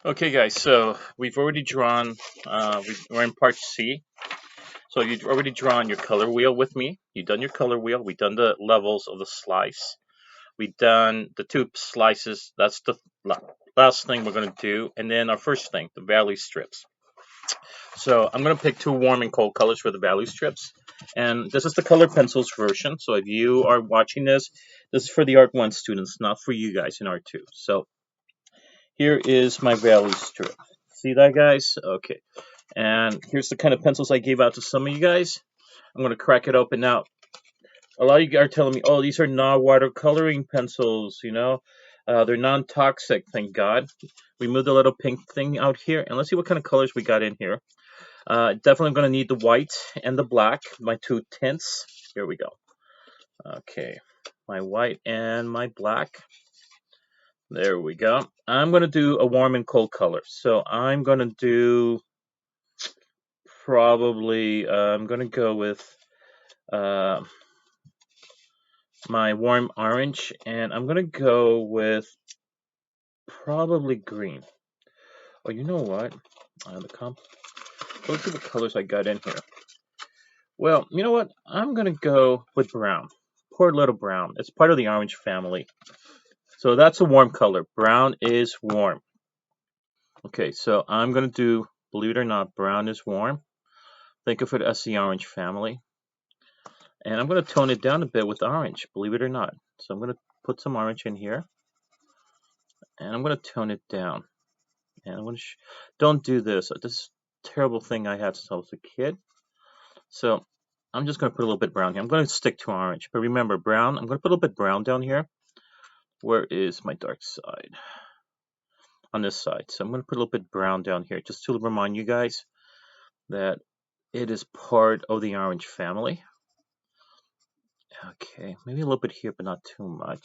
Okay, guys, so we've already drawn, we're in part C. So you've already drawn your color wheel with me. You've done your color wheel. We've done the levels of the slice. We've done the two slices. That's the last thing we're going to do. And then our first thing, the value strips. So I'm going to pick two warm and cold colors for the value strips. And this is the color pencils version. So if you are watching this is for the Art 1 students, not for you guys in Art 2. So here is my value strip. See that, guys? Okay. And here's the kind of pencils I gave out to some of you guys. I'm going to crack it open now. A lot of you are telling me, oh, these are not watercoloring pencils, they're non-toxic, thank God. We moved the little pink thing out here, and let's see what kind of colors we got in here. Definitely going to need the white and the black, my two tints. Here we go. Okay, my white and my black. There we go. I'm going to do a warm and cold color. So I'm going to do probably, I'm going to go with uh, my warm orange, and I'm going to go with probably green. Oh, you know what? Look at the colors I got in here. Well, you know what? I'm going to go with brown. Poor little brown. It's part of the orange family. So that's a warm color. Brown is warm. Okay, so I'm going to do, believe it or not, brown is warm. Think of it as the orange family. And I'm going to tone it down a bit with orange, believe it or not. So I'm going to put some orange in here. And I'm going to tone it down. And I'm going to don't do this. This terrible thing I had since I was a kid. So I'm just going to put a little bit brown here. I'm going to stick to orange. But remember, brown, I'm going to put a little bit brown down here. Where is my dark side? On this side. So I'm going to put a little bit brown down here just to remind you guys that it is part of the orange family. Okay, maybe a little bit here, but not too much.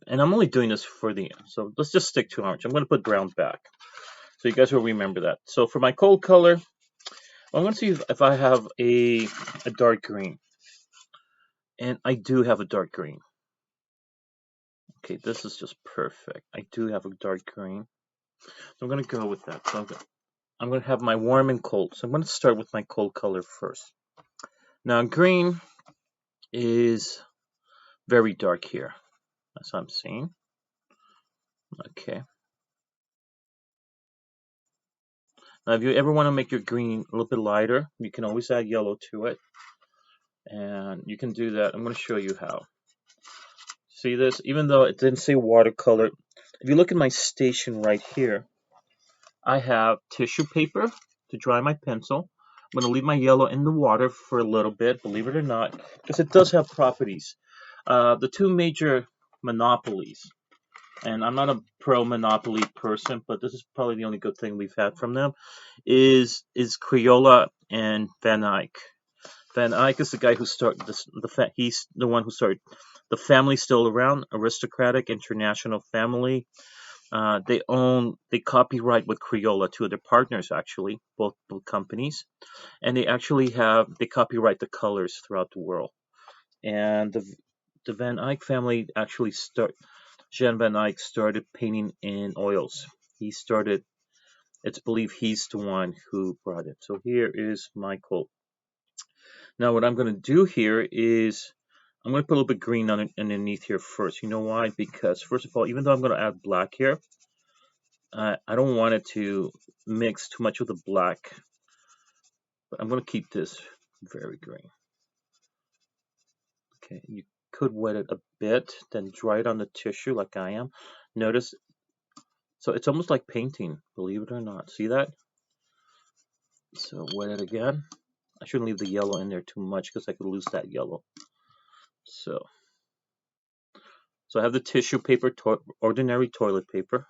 And I'm only doing this for the end. So let's just stick to orange. I'm going to put brown back. So you guys will remember that. So for my cold color, I'm going to see if I have a dark green. And I do have a dark green. Okay, this is just perfect. I do have a dark green. So I'm going to go with that. So I'm going to have my warm and cold. So I'm going to start with my cold color first. Now green is very dark here. That's what I'm seeing. Okay. Now if you ever want to make your green a little bit lighter, you can always add yellow to it. And you can do that. I'm going to show you how. See this? Even though it didn't say watercolor, if you look at my station right here, I have tissue paper to dry my pencil. I'm going to leave my yellow in the water for a little bit, believe it or not, because it does have properties. The two major monopolies, and I'm not a pro Monopoly person, but this is probably the only good thing we've had from them, is Crayola and Van Eyck. Van Eyck is the guy who started this. He's the one who started. The family's still around, aristocratic international family. They copyright with Crayola, two of their partners actually, both companies, and they copyright the colors throughout the world. And the Van Eyck family actually Jan Van Eyck started painting in oils. He started. It's believed he's the one who brought it. So here is my quote. Now what I'm going to do here is I'm going to put a little bit green underneath here first. You know why? Because first of all, even though I'm going to add black here, I don't want it to mix too much with the black. But I'm going to keep this very green. Okay, you could wet it a bit, then dry it on the tissue like I am. Notice, so it's almost like painting, believe it or not. See that? So wet it again. I shouldn't leave the yellow in there too much because I could lose that yellow. So I have the tissue paper, ordinary toilet paper.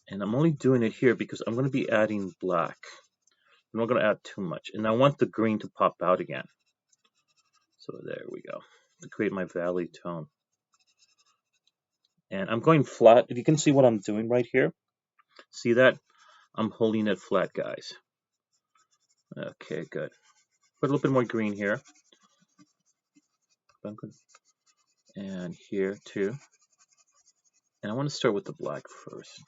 And I'm only doing it here because I'm going to be adding black. I'm not going to add too much. And I want the green to pop out again. So there we go. To create my valley tone. And I'm going flat. If you can see what I'm doing right here. See that? I'm holding it flat, guys. Okay, good. Put a little bit more green here. And here too. And I want to start with the black first.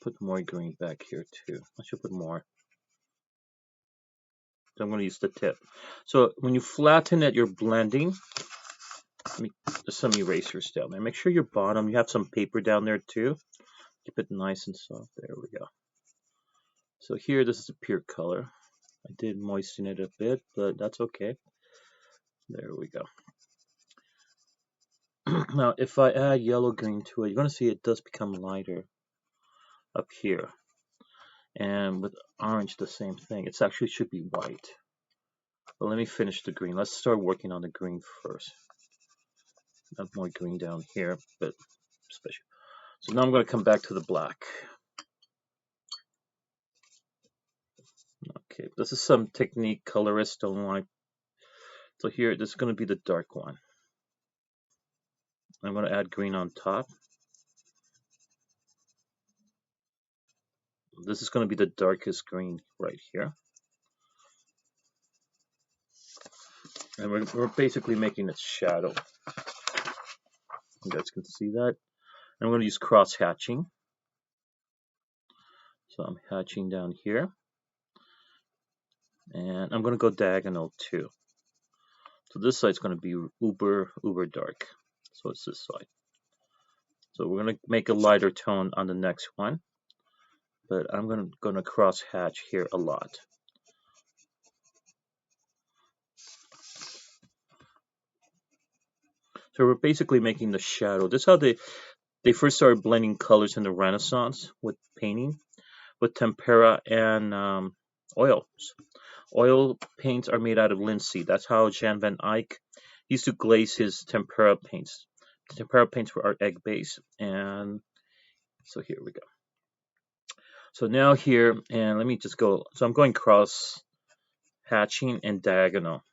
Put more green back here too. I should put more. So I'm going to use the tip. So when you flatten it, you're blending. There's some erasers down there. Make sure your bottom, you have some paper down there too. Keep it nice and soft. There we go. So here, this is a pure color. I did moisten it a bit, but that's okay. There we go. Now, if I add yellow green to it, you're going to see it does become lighter up here. And with orange, the same thing. It actually should be white. But let me finish the green. Let's start working on the green first. Add more green down here, but special. So now I'm going to come back to the black. Okay, this is some technique colorists don't like. So here, this is going to be the dark one. I'm going to add green on top. This is going to be the darkest green right here. And we're basically making its shadow. You guys can see that. And I'm going to use cross hatching. So I'm hatching down here. And I'm going to go diagonal too. So this side's going to be uber dark. So it's this side. So we're going to make a lighter tone on the next one. But I'm going to cross hatch here a lot. So we're basically making the shadow. This is how they first started blending colors in the Renaissance with painting, with tempera and oils. Oil paints are made out of linseed. That's how Jan van Eyck used to glaze his tempera paints. The tempera paints were egg base, and so here we go. So now here, and let me just go. So I'm going cross hatching and diagonal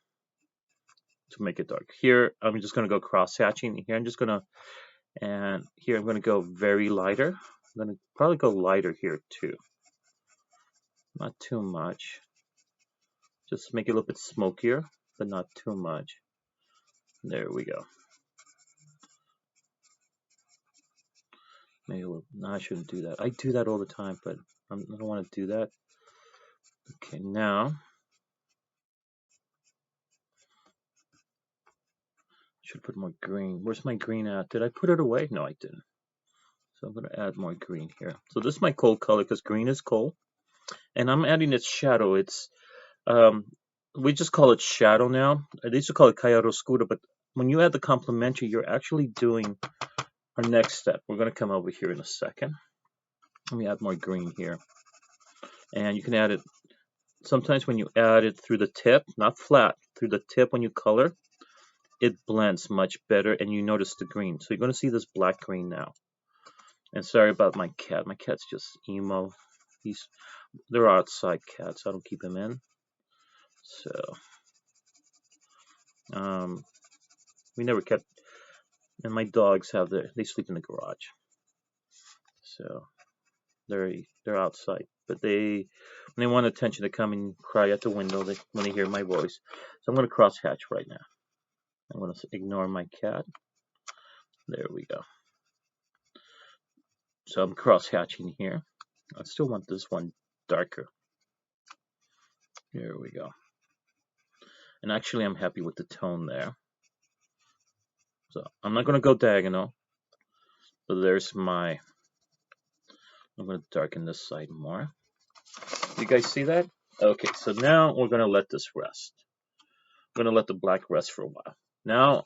to make it dark. Here I'm just going to go cross hatching. Here I'm just going to, and here I'm going to go very lighter. I'm going to probably go lighter here too. Not too much. Just make it a little bit smokier, but not too much. There we go. Maybe no, I shouldn't do that. I do that all the time, but I don't want to do that. Okay, now should put more green. Where's my green at? Did I put it away? No, I didn't. So I'm going to add more green here. So this is my cold color because green is cold. And I'm adding its shadow. It's we just call it shadow now. I used to call it chiaroscuro, but when you add the complementary, you're actually doing our next step. We're going to come over here in a second. Let me add more green here. And you can add it sometimes when you add it through the tip, not flat, through the tip when you color, it blends much better and you notice the green. So you're going to see this black green now. And sorry about my cat. My cat's just emo. They're outside cats. I don't keep him in. So we never kept, and my dogs they sleep in the garage. So they're outside, but when they want attention, they come and cry at the window when they hear my voice. So I'm going to cross hatch right now. I'm going to ignore my cat. There we go. So I'm cross hatching here. I still want this one darker. Here we go. And actually, I'm happy with the tone there. So I'm not going to go diagonal. But there's I'm going to darken this side more. You guys see that? Okay, so now we're going to let this rest. I'm going to let the black rest for a while. Now,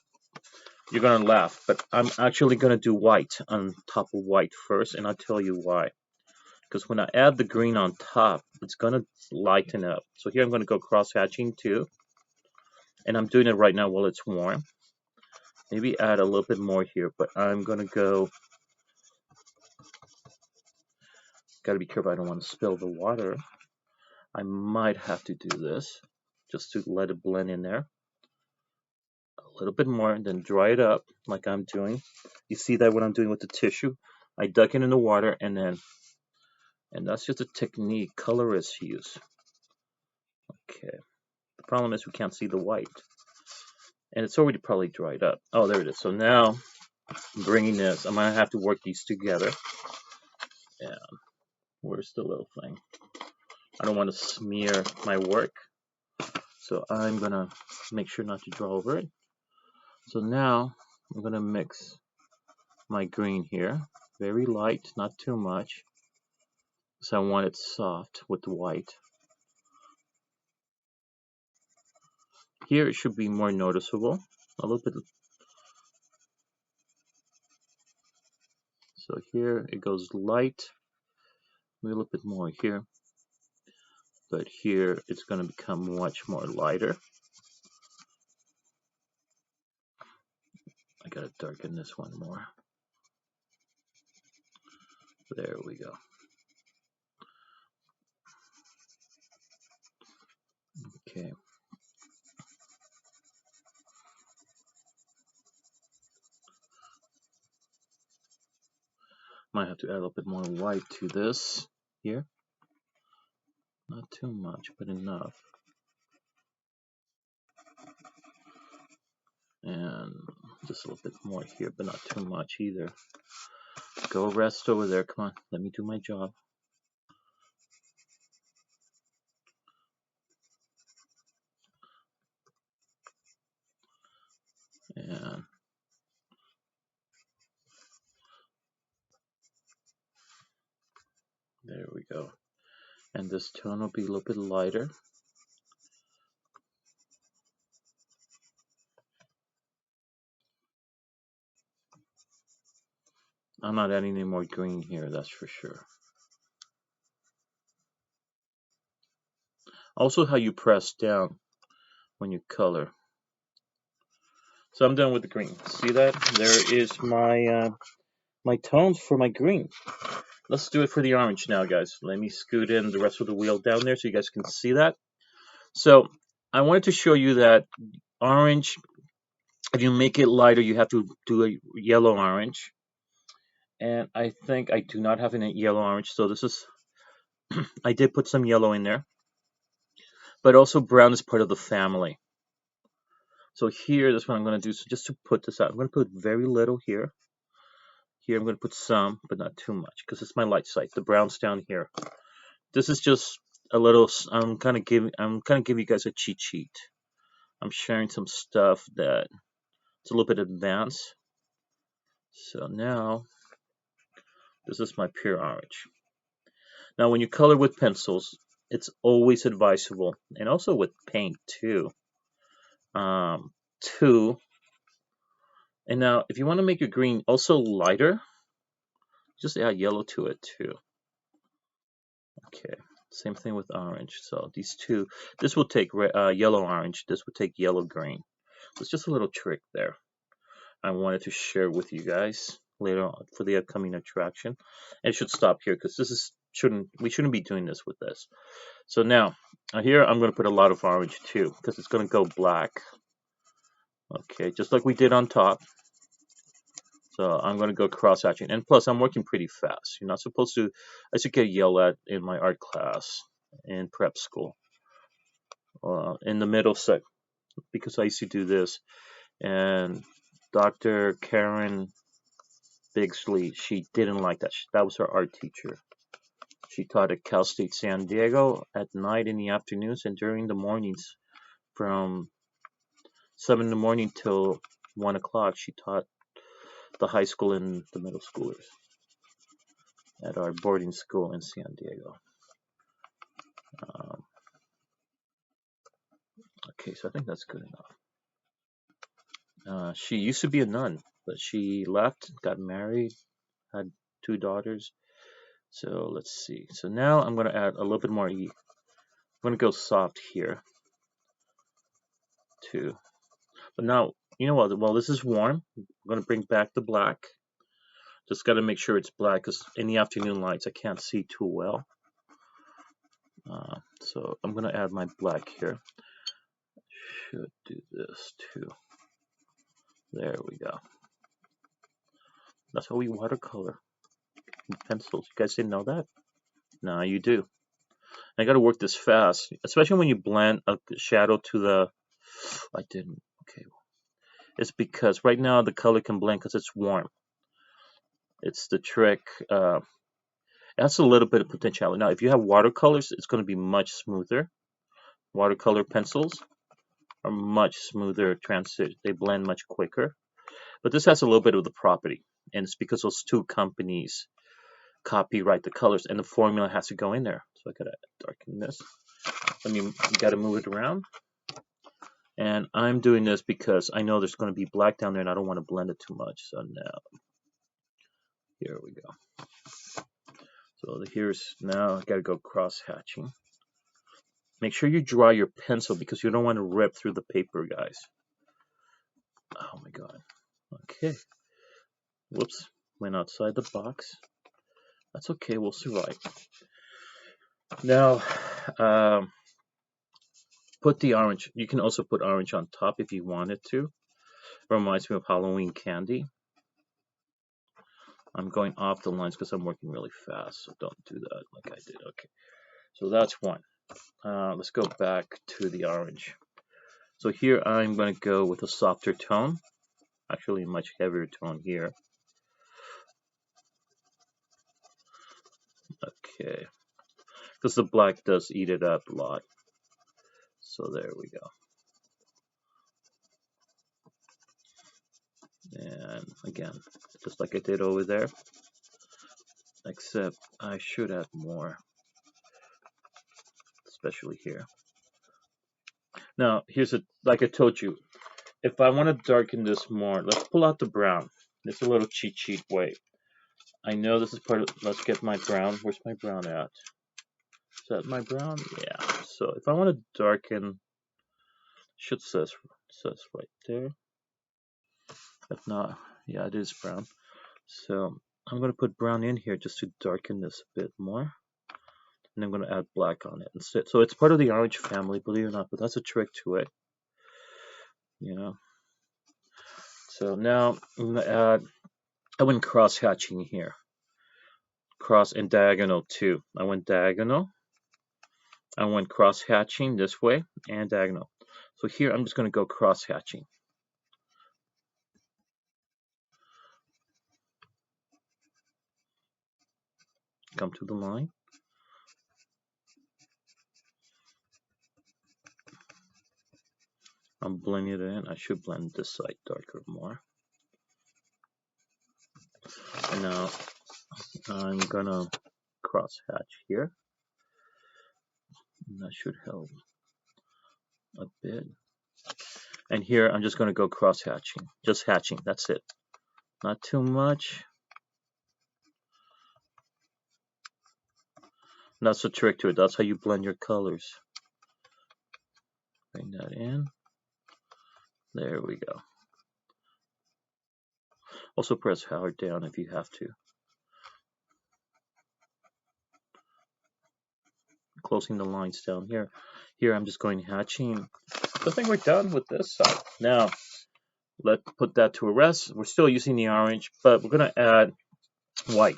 you're going to laugh, but I'm actually going to do white on top of white first, and I'll tell you why. Because when I add the green on top, it's going to lighten up. So here I'm going to go cross-hatching too. And I'm doing it right now while it's warm. Maybe add a little bit more here, but I'm going to go... Got to be careful, I don't want to spill the water. I might have to do this just to let it blend in there. A little bit more, and then dry it up like I'm doing. You see that what I'm doing with the tissue? I duck it in the water, and that's just a technique colorists use. Okay. The problem is we can't see the white. And it's already probably dried up. Oh, there it is. So now I'm bringing this. I'm going to have to work these together. And where's the little thing? I don't want to smear my work. So I'm going to make sure not to draw over it. So now I'm going to mix my green here. Very light, not too much. So I want it soft with the white. Here it should be more noticeable. A little bit. So here it goes light. A little bit more here. But here it's going to become much more lighter. I gotta darken this one more. There we go. Okay. Might have to add a little bit more white to this here. Not too much, but enough. And just a little bit more here, but not too much either. Go rest over there. Come on, let me do my job. And there we go. And this tone will be a little bit lighter. I'm not adding any more green here, that's for sure. Also how you press down when you color. So I'm done with the green. See that? There is my my tones for my green. Let's do it for the orange now, guys. Let me scoot in the rest of the wheel down there so you guys can see that. So I wanted to show you that orange, if you make it lighter, you have to do a yellow orange. And I think I do not have a yellow orange, so this is, I did put some yellow in there. But also brown is part of the family. So here, that's what I'm going to do. So just to put this out, I'm going to put very little here. Here I'm going to put some, but not too much, because it's my light side. The brown's down here. This is just a little. I'm kind of giving you guys a cheat sheet. I'm sharing some stuff that it's a little bit advanced. So now, this is my pure orange. Now, when you color with pencils, it's always advisable, and also with paint too. To and now, if you want to make your green also lighter, just add yellow to it too. Okay, same thing with orange. So these two, this will take yellow orange. This will take yellow green. So it's just a little trick there. I wanted to share with you guys later on for the upcoming attraction. And it should stop here because we shouldn't be doing this with this. So now here I'm going to put a lot of orange too because it's going to go black. Okay, just like we did on top. So I'm going to go cross hatching, and plus I'm working pretty fast. You're not supposed to. I used to get yelled at in my art class in prep school. In the middle sec, because I used to do this, and Dr. Karen Bigsley, she didn't like that. That was her art teacher. She taught at Cal State San Diego at night in the afternoons and during the mornings from 7 in the morning till 1 o'clock. She taught the high school and the middle schoolers at our boarding school in San Diego. Okay, so I think that's good enough. She used to be a nun, but she left, got married, had 2 daughters. So let's see. So now I'm going to add a little bit more E. I'm going to go soft here too. But now, you know what? While this is warm, I'm going to bring back the black. Just got to make sure it's black because in the afternoon lights I can't see too well. So I'm going to add my black here. Should do this too. There we go. That's how we watercolor with pencils. You guys didn't know that? No, you do. I got to work this fast, especially when you blend a shadow to the. I didn't. Okay. is because right now the color can blend because it's warm. It's the trick. It has a little bit of potentiality. Now, if you have watercolors, it's going to be much smoother. Watercolor pencils are much smoother transit. They blend much quicker. But this has a little bit of the property, and it's because those two companies copyright the colors, and the formula has to go in there. So I gotta darken this. Gotta move it around. And I'm doing this because I know there's going to be black down there, and I don't want to blend it too much. So now, here we go. So now I gotta go cross hatching. Make sure you dry your pencil because you don't want to rip through the paper, guys. Oh my god. Okay. Whoops. Went outside the box. That's okay. We'll survive. Now, put the orange. You can also put orange on top if you wanted to. Reminds me of Halloween candy. I'm going off the lines because I'm working really fast, so don't do that like I did. Okay. So that's one. Let's go back to the orange. So here I'm going to go with a softer tone. Actually, a much heavier tone here. Okay. Because the black does eat it up a lot. So there we go. And again, just like I did over there. Except I should add more. Especially here. Now, like I told you, if I want to darken this more, let's pull out the brown. It's a little cheat sheet way. I know this is part of, let's get my brown. Where's my brown at? Is that my brown? Yeah. So if I want to darken, should says right there. If not, yeah, it is brown. So I'm going to put brown in here just to darken this a bit more. And I'm going to add black on it instead. So it's part of the orange family, believe it or not, but that's a trick to it. You know. So now I'm going to add, I went cross hatching here. Cross and diagonal too. I went diagonal. I went cross hatching this way and diagonal. So here I'm just going to go cross hatching. Come to the line. I'm blending it in. I should blend this side darker more. And now I'm gonna cross hatch here. And that should help a bit. And here I'm just gonna go cross hatching. Just hatching, that's it. Not too much. And that's the trick to it. That's how you blend your colors. Bring that in. There we go. Also press hard down if you have to. Closing the lines down here. Here I'm just going hatching. I think we're done with this side. Now, let's put that to a rest. We're still using the orange, but we're going to add white.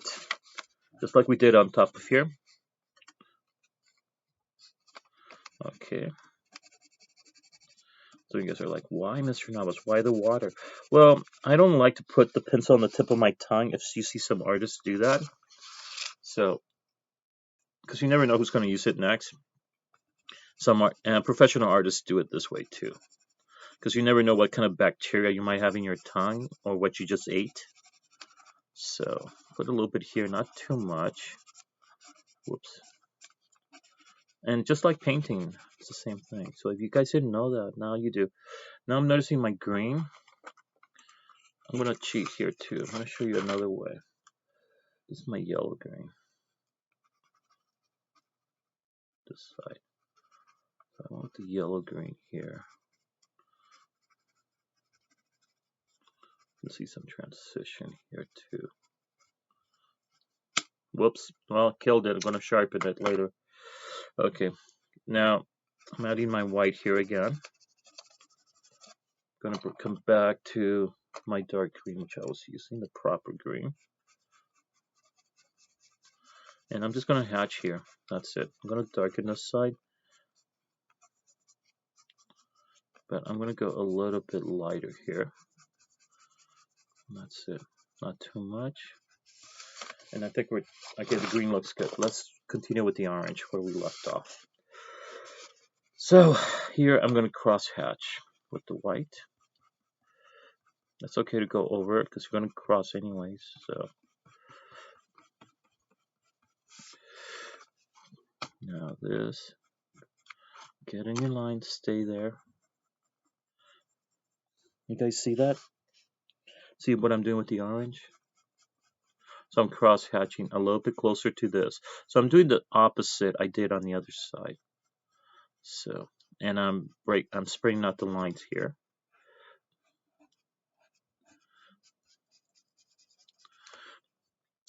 Just like we did on top of here. Okay. So you guys are like, why, Mr. Navas? Why the water? Well, I don't like to put the pencil on the tip of my tongue if you see some artists do that. So, because you never know who's going to use it next. And professional artists do it this way too. Because you never know what kind of bacteria you might have in your tongue or what you just ate. So, put a little bit here, not too much. Whoops. And just like painting, it's the same thing. So if you guys didn't know that, now you do. Now I'm noticing my green. I'm going to cheat here too. I'm going to show you another way. This is my yellow green. This side. So I want the yellow green here. You can see some transition here too. Whoops. Well, killed it. I'm going to sharpen it later. Okay. Now, I'm adding my white here again. I'm going to come back to my dark green, which I was using, the proper green. And I'm just going to hatch here. That's it. I'm going to darken this side. But I'm going to go a little bit lighter here. That's it. Not too much. And I think we're okay. The green looks good. Let's continue with the orange where we left off. So here I'm going to cross hatch with the white. That's okay to go over it because you're going to cross anyways. So now this, get in your line, stay there. You guys see that? See what I'm doing with the orange? So I'm cross hatching a little bit closer to this. So I'm doing the opposite I did on the other side. So, and I'm spreading out the lines here.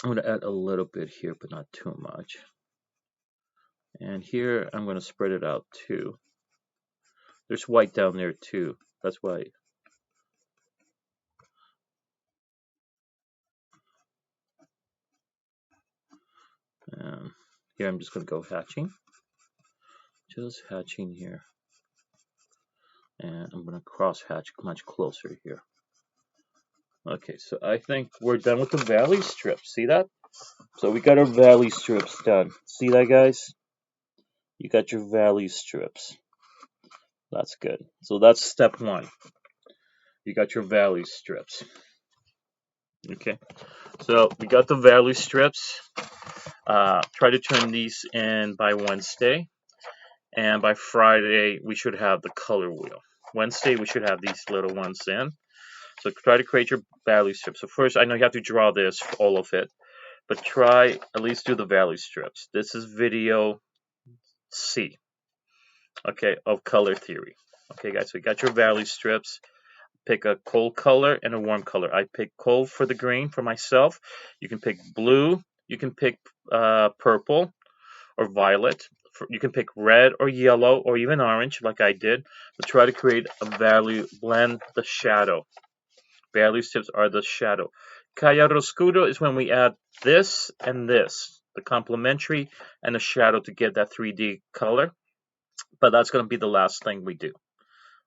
I'm going to add a little bit here, but not too much. And here I'm going to spread it out too. There's white down there too. That's why. And here I'm just going to go hatching. Just hatching here. And I'm going to cross hatch much closer here. Okay, so I think we're done with the valley strips. See that? So we got our valley strips done. See that, guys? You got your valley strips. That's good. So that's step one. You got your valley strips. Okay, so we got the valley strips. Try to turn these in by Wednesday. And by Friday, we should have the color wheel. Wednesday, we should have these little ones in. So try to create your valley strips. So first, I know you have to draw this, all of it. But try at least do the valley strips. This is video C, okay, of color theory. Okay, guys, so you got your valley strips. Pick a cold color and a warm color. I pick cold for the green for myself. You can pick blue. You can pick purple or violet. You can pick red or yellow or even orange like I did. But try to create a valley, blend the shadow. Valley strips are the shadow. Chiaroscuro is when we add this and this, the complementary and the shadow to get that 3D color. But that's going to be the last thing we do.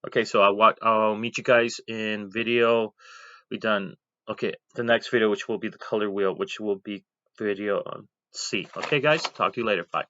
Okay, so I'll meet you guys in video. We done. Okay, the next video, which will be the color wheel, which will be video on C. Okay, guys, talk to you later. Bye.